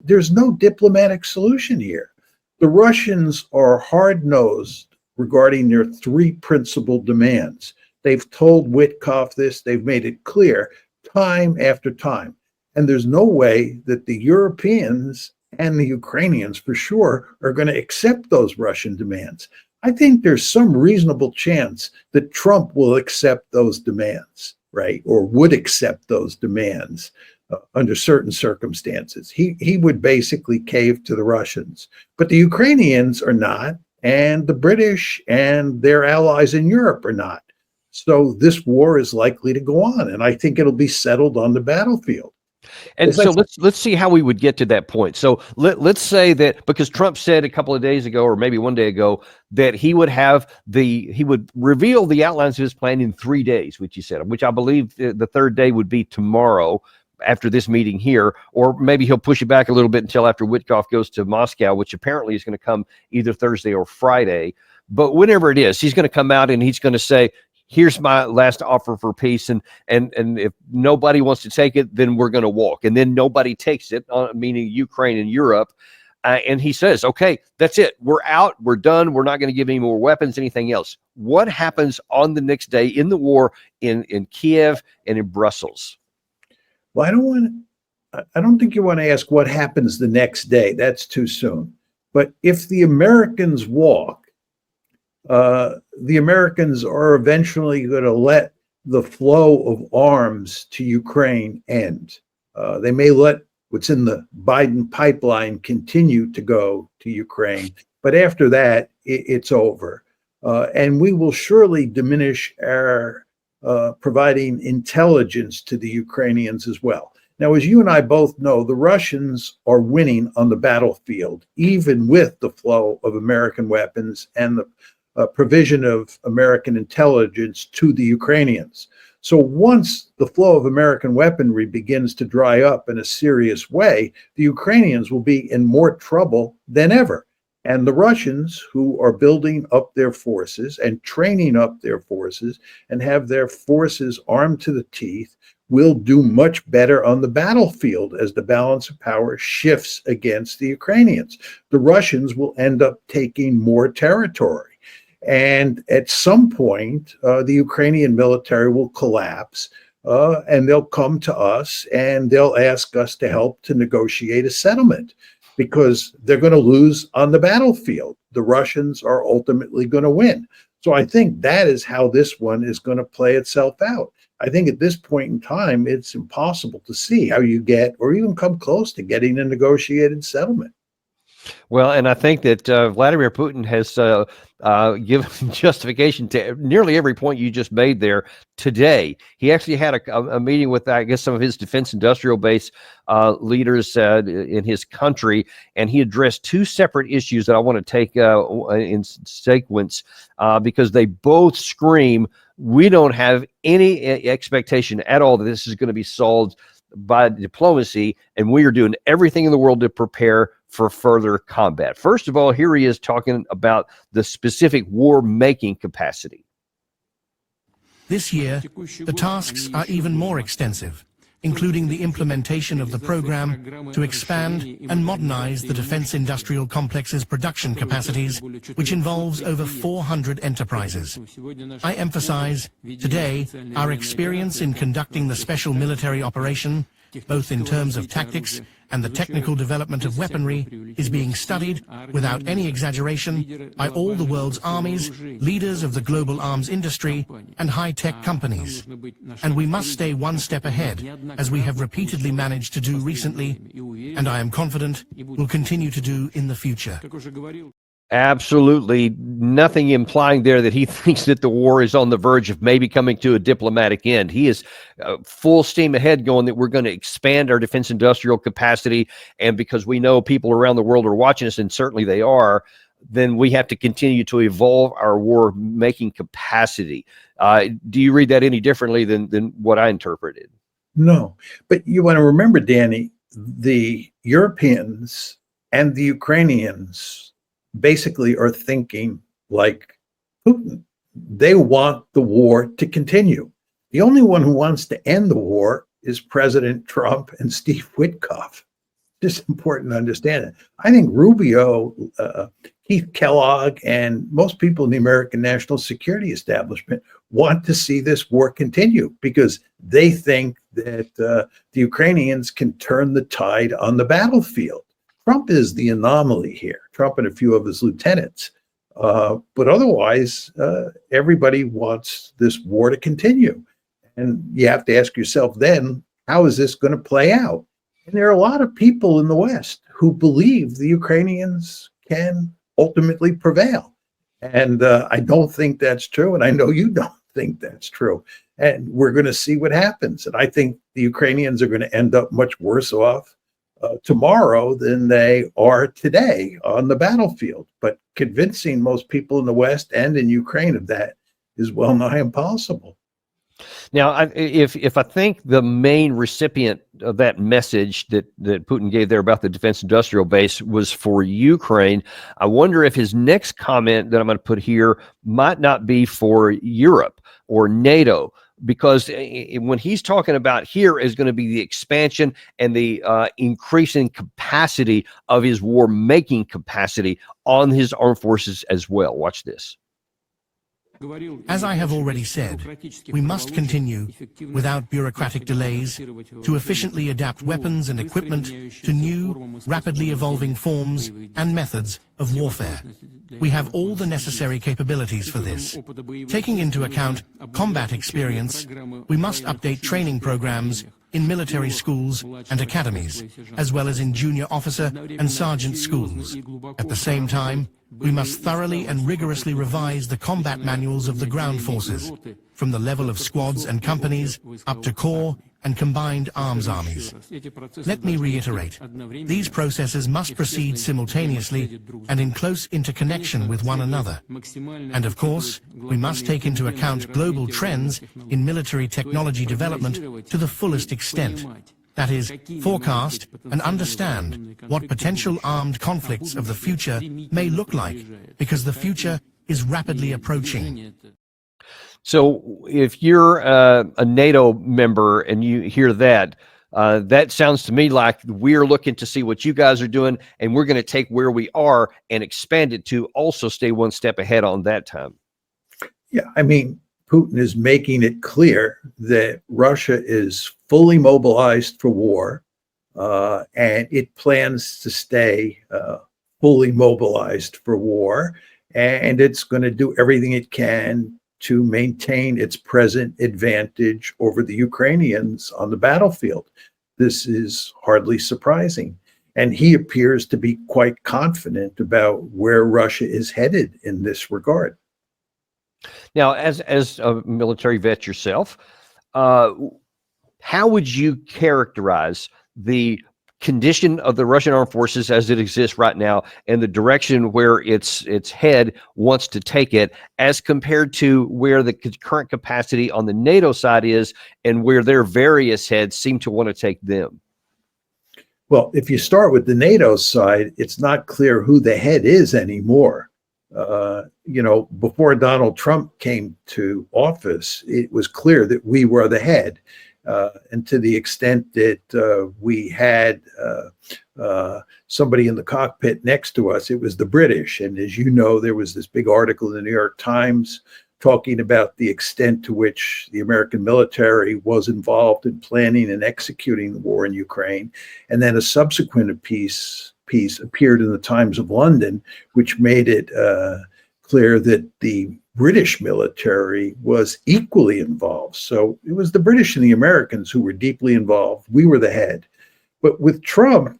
there's no diplomatic solution here. The Russians are hard-nosed regarding their three principal demands. They've told Witkoff this, they've made it clear time after time. And there's no way that the Europeans and the Ukrainians, for sure, are going to accept those Russian demands. I think there's some reasonable chance that Trump will accept those demands, right? Or would accept those demands under certain circumstances. He would basically cave to the Russians. But the Ukrainians are not, and the British and their allies in Europe are not. So this war is likely to go on, and I think it'll be settled on the battlefield. And so let's see how we would get to that point. So let's say that, because Trump said a couple of days ago, or maybe one day ago, that he would reveal the outlines of his plan in 3 days, which he said, which I believe the third day would be tomorrow after this meeting here, or maybe he'll push it back a little bit until after Witkoff goes to Moscow, which apparently is going to come either Thursday or Friday. But whenever it is, he's going to come out and he's going to say, here's my last offer for peace, and if nobody wants to take it, then we're going to walk. And then nobody takes it, meaning Ukraine and Europe. And he says, okay, that's it. We're out. We're done. We're not going to give any more weapons, anything else. What happens on the next day in the war in Kiev and in Brussels? Well, I don't think you want to ask what happens the next day. That's too soon. But if the Americans walk, the Americans are eventually going to let the flow of arms to Ukraine end. They may let what's in the Biden pipeline continue to go to Ukraine, but after that, it's over. And we will surely diminish our providing intelligence to the Ukrainians as well. Now, as you and I both know, the Russians are winning on the battlefield, even with the flow of American weapons and the provision of American intelligence to the Ukrainians. So once the flow of American weaponry begins to dry up in a serious way, the Ukrainians will be in more trouble than ever. And the Russians, who are building up their forces and training up their forces and have their forces armed to the teeth, will do much better on the battlefield as the balance of power shifts against the Ukrainians. The Russians will end up taking more territory. And at some point, the Ukrainian military will collapse, and they'll come to us and they'll ask us to help to negotiate a settlement, because they're going to lose on the battlefield. The Russians are ultimately going to win. So I think that is how this one is going to play itself out. I think at this point in time, it's impossible to see how you get or even come close to getting a negotiated settlement. Well, and I think that Vladimir Putin has given justification to nearly every point you just made there today. He actually had a meeting with, I guess, some of his defense industrial base leaders in his country, and he addressed two separate issues that I want to take in sequence because they both scream, we don't have any expectation at all that this is going to be solved by diplomacy, and we are doing everything in the world to prepare for further combat. First of all, here he is talking about the specific war-making capacity. This year, the tasks are even more extensive, including the implementation of the program to expand and modernize the defense industrial complex's production capacities, which involves over 400 enterprises. I emphasize today our experience in conducting the special military operation, both in terms of tactics and the technical development of weaponry, is being studied, without any exaggeration, by all the world's armies, leaders of the global arms industry, and high-tech companies. And we must stay one step ahead, as we have repeatedly managed to do recently, and I am confident will continue to do in the future. Absolutely nothing implying there that he thinks that the war is on the verge of maybe coming to a diplomatic end. He is full steam ahead going that we're going to expand our defense industrial capacity. And because we know people around the world are watching us, and certainly they are, then we have to continue to evolve our war-making capacity. Do you read that any differently than what I interpreted? No, but you want to remember, Danny, the Europeans and the Ukrainians basically are thinking like Putin. They want the war to continue. The only one who wants to end the war is President Trump and Steve Witkoff. just important to understand it. I think Rubio, Keith Kellogg, and most people in the American national security establishment want to see this war continue because they think that the Ukrainians can turn the tide on the battlefield. Trump is the anomaly here, Trump and a few of his lieutenants. But otherwise, everybody wants this war to continue. And you have to ask yourself then, how is this going to play out? And there are a lot of people in the West who believe the Ukrainians can ultimately prevail. And I don't think that's true. And I know you don't think that's true. And we're going to see what happens. And I think the Ukrainians are going to end up much worse off tomorrow than they are today on the battlefield. But convincing most people in the West and in Ukraine of that is well nigh impossible. Now, if I think the main recipient of that message that Putin gave there about the defense industrial base was for Ukraine, I wonder if his next comment that I'm going to put here might not be for Europe or NATO, because when he's talking about here is going to be the expansion and the increasing capacity of his war-making capacity on his armed forces as well. Watch this. As I have already said, we must continue, without bureaucratic delays, to efficiently adapt weapons and equipment to new, rapidly evolving forms and methods of warfare. We have all the necessary capabilities for this. Taking into account combat experience, we must update training programs in military schools and academies, as well as in junior officer and sergeant schools. At the same time, we must thoroughly and rigorously revise the combat manuals of the ground forces, from the level of squads and companies up to corps and combined arms armies. Let me reiterate, these processes must proceed simultaneously and in close interconnection with one another. And of course, we must take into account global trends in military technology development to the fullest extent. That is, forecast and understand what potential armed conflicts of the future may look like, because the future is rapidly approaching. So if you're a NATO member and you hear that, that sounds to me like we're looking to see what you guys are doing, and we're going to take where we are and expand it to also stay one step ahead on that time. Yeah, I mean, Putin is making it clear that Russia is fully mobilized for war, and it plans to stay fully mobilized for war, and it's going to do everything it can to maintain its present advantage over the Ukrainians on the battlefield. This is hardly surprising. And he appears to be quite confident about where Russia is headed in this regard. Now, as a military vet yourself, how would you characterize the condition of the Russian armed forces as it exists right now and the direction where its head wants to take it as compared to where the current capacity on the NATO side is and where their various heads seem to want to take them? Well, if you start with the NATO side, it's not clear who the head is anymore. Before Donald Trump came to office, it was clear that we were the head. And to the extent that we had somebody in the cockpit next to us, it was the British. And as you know, there was this big article in the New York Times talking about the extent to which the American military was involved in planning and executing the war in Ukraine. And then a subsequent piece appeared in the Times of London, which made it clear that the British military was equally involved. So it was the British and the Americans who were deeply involved. We were the head. But with Trump,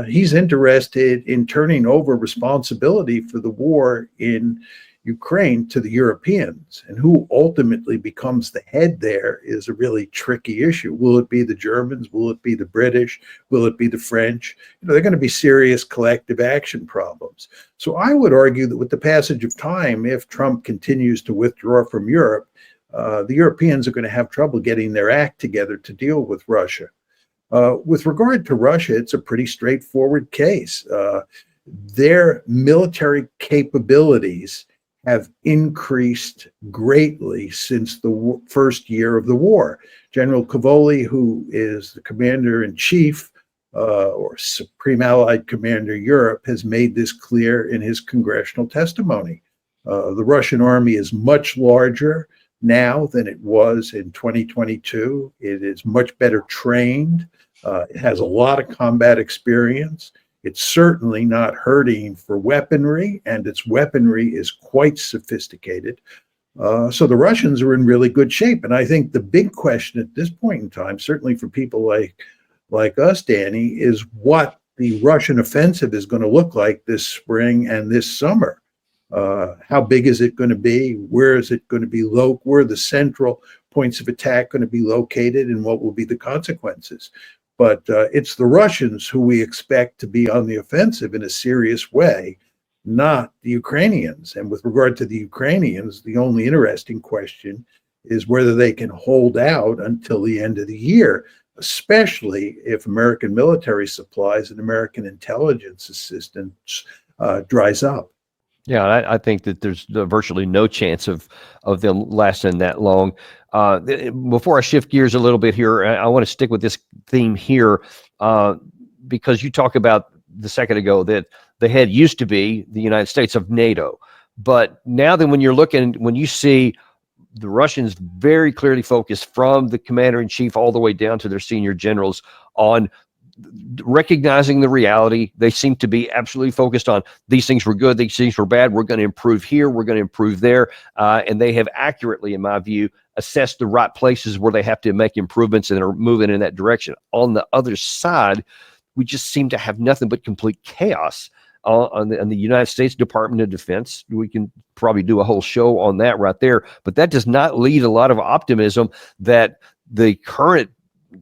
he's interested in turning over responsibility for the war in Ukraine to the Europeans. And who ultimately becomes the head there is a really tricky issue. Will it be the Germans? Will it be the British? Will it be the French? They're going to be serious collective action problems. So I would argue that with the passage of time, if Trump continues to withdraw from Europe, the Europeans are going to have trouble getting their act together to deal with Russia. With regard to Russia, it's a pretty straightforward case. Their military capabilities have increased greatly since the first year of the war. General Cavoli, who is the commander-in-chief or Supreme Allied Commander Europe, has made this clear in his congressional testimony. The Russian army is much larger now than it was in 2022. It is much better trained. It has a lot of combat experience. It's certainly not hurting for weaponry, and its weaponry is quite sophisticated. So the Russians are in really good shape. And I think the big question at this point in time, certainly for people like us, Danny, is what the Russian offensive is going to look like this spring and this summer. How big is it going to be? Where is it going to be where are the central points of attack going to be located, and what will be the consequences? But it's the Russians who we expect to be on the offensive in a serious way, not the Ukrainians. And with regard to the Ukrainians, the only interesting question is whether they can hold out until the end of the year, especially if American military supplies and American intelligence assistance dries up. Yeah, I think that there's virtually no chance of them lasting that long. Before I shift gears a little bit here, I want to stick with this theme here because you talk about the second ago that the head used to be the United States of NATO. But now then when you see the Russians very clearly focused from the commander-in-chief all the way down to their senior generals on recognizing the reality. They seem to be absolutely focused on these things were good, these things were bad, we're going to improve here, we're going to improve there. And they have accurately, in my view, assessed the right places where they have to make improvements and are moving in that direction. On the other side, we just seem to have nothing but complete chaos on the United States Department of Defense. We can probably do a whole show on that right there, but that does not lead a lot of optimism that the current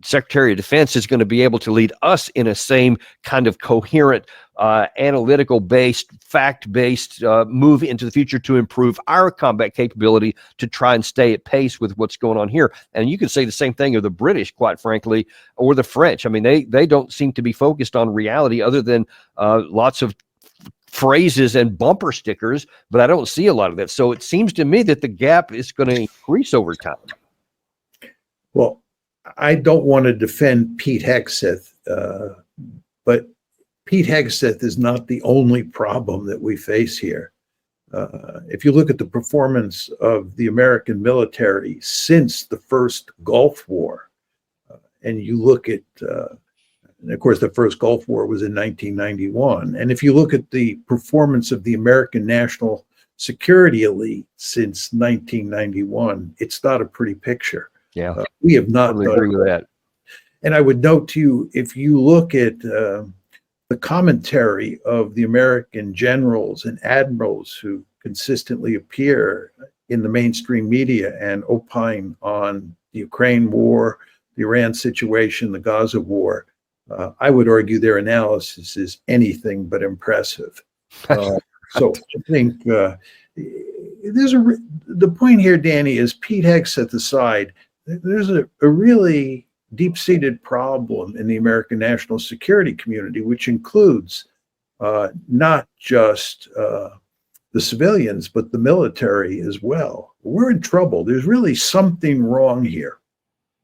Secretary of Defense is going to be able to lead us in a same kind of coherent, analytical-based, fact-based move into the future to improve our combat capability to try and stay at pace with what's going on here. And you could say the same thing of the British, quite frankly, or the French. I mean, they don't seem to be focused on reality other than lots of phrases and bumper stickers, but I don't see a lot of that. So it seems to me that the gap is going to increase over time. Well, I don't want to defend Pete Hegseth, but Pete Hegseth is not the only problem that we face here. If you look at the performance of the American military since the first Gulf War, and you look at, and of course, the first Gulf War was in 1991, and if you look at the performance of the American national security elite since 1991, it's not a pretty picture. Yeah, we have not totally agree with that. And I would note to you, if you look at the commentary of the American generals and admirals who consistently appear in the mainstream media and opine on the Ukraine war, the Iran situation, the Gaza war, I would argue their analysis is anything but impressive. So I think the point here, Danny, is Pete Hegseth aside, there's a really deep-seated problem in the American national security community, which includes not just the civilians, but the military as well. We're in trouble. There's really something wrong here.